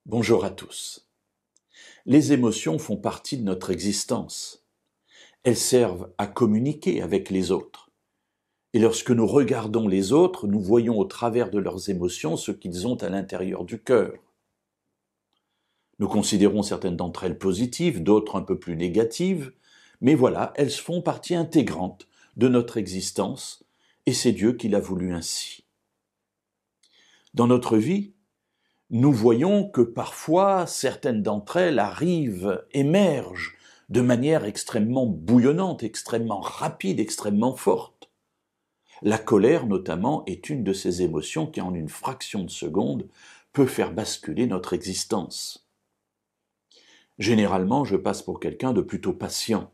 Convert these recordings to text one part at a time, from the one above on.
Bonjour à tous. Les émotions font partie de notre existence. Elles servent à communiquer avec les autres. Et lorsque nous regardons les autres, nous voyons au travers de leurs émotions ce qu'ils ont à l'intérieur du cœur. Nous considérons certaines d'entre elles positives, d'autres un peu plus négatives, mais voilà, elles font partie intégrante de notre existence, et c'est Dieu qui l'a voulu ainsi. Dans notre vie, nous voyons que parfois certaines d'entre elles émergent de manière extrêmement bouillonnante, extrêmement rapide, extrêmement forte. La colère, notamment, est une de ces émotions qui, en une fraction de seconde, peut faire basculer notre existence. Généralement, je passe pour quelqu'un de plutôt patient.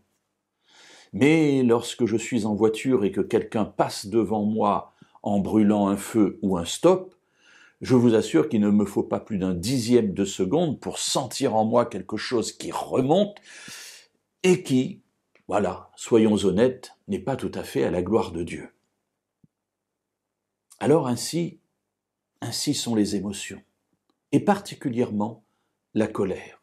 Mais lorsque je suis en voiture et que quelqu'un passe devant moi en brûlant un feu ou un stop, je vous assure qu'il ne me faut pas plus d'un dixième de seconde pour sentir en moi quelque chose qui remonte et qui, voilà, soyons honnêtes, n'est pas tout à fait à la gloire de Dieu. Alors ainsi sont les émotions, et particulièrement la colère.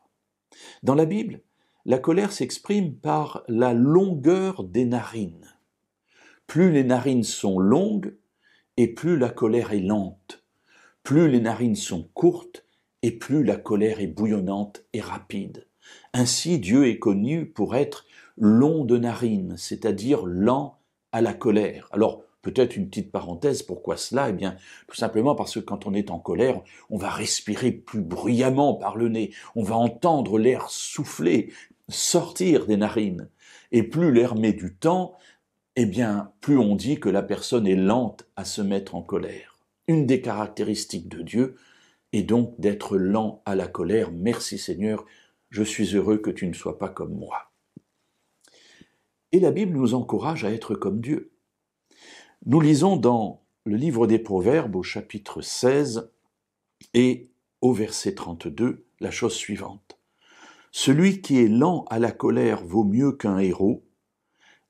Dans la Bible, la colère s'exprime par la longueur des narines. Plus les narines sont longues, et plus la colère est lente. Plus les narines sont courtes, et plus la colère est bouillonnante et rapide. Ainsi, Dieu est connu pour être long de narines, c'est-à-dire lent à la colère. Alors, peut-être une petite parenthèse, pourquoi cela? Eh bien, tout simplement parce que quand on est en colère, on va respirer plus bruyamment par le nez, on va entendre l'air souffler, sortir des narines. Et plus l'air met du temps, eh bien, plus on dit que la personne est lente à se mettre en colère. Une des caractéristiques de Dieu est donc d'être lent à la colère. Merci Seigneur, je suis heureux que tu ne sois pas comme moi. Et la Bible nous encourage à être comme Dieu. Nous lisons dans le livre des Proverbes au chapitre 16 et au verset 32 la chose suivante. « Celui qui est lent à la colère vaut mieux qu'un héros,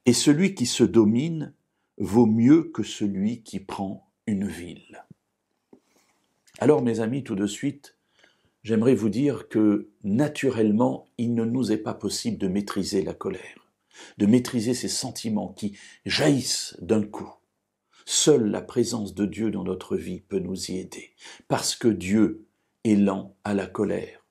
et celui qui se domine vaut mieux que celui qui prend une ville. » Alors mes amis, tout de suite, j'aimerais vous dire que naturellement, il ne nous est pas possible de maîtriser la colère, de maîtriser ces sentiments qui jaillissent d'un coup. Seule la présence de Dieu dans notre vie peut nous y aider, parce que Dieu est lent à la colère.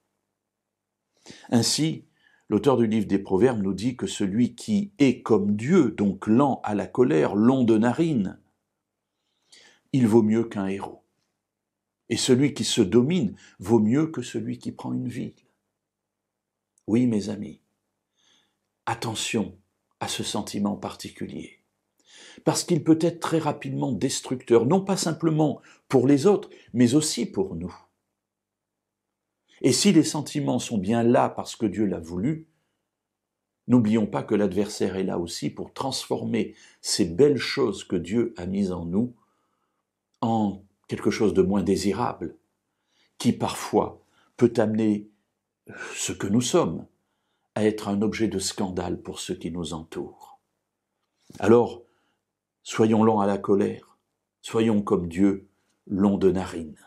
Ainsi, l'auteur du livre des Proverbes nous dit que celui qui est comme Dieu, donc lent à la colère, long de narines, il vaut mieux qu'un héros. Et celui qui se domine vaut mieux que celui qui prend une ville. Oui, mes amis, attention à ce sentiment particulier, parce qu'il peut être très rapidement destructeur, non pas simplement pour les autres, mais aussi pour nous. Et si les sentiments sont bien là parce que Dieu l'a voulu, n'oublions pas que l'adversaire est là aussi pour transformer ces belles choses que Dieu a mises en nous en quelque chose de moins désirable, qui parfois peut amener ce que nous sommes à être un objet de scandale pour ceux qui nous entourent. Alors, soyons lents à la colère, soyons comme Dieu, longs de narines.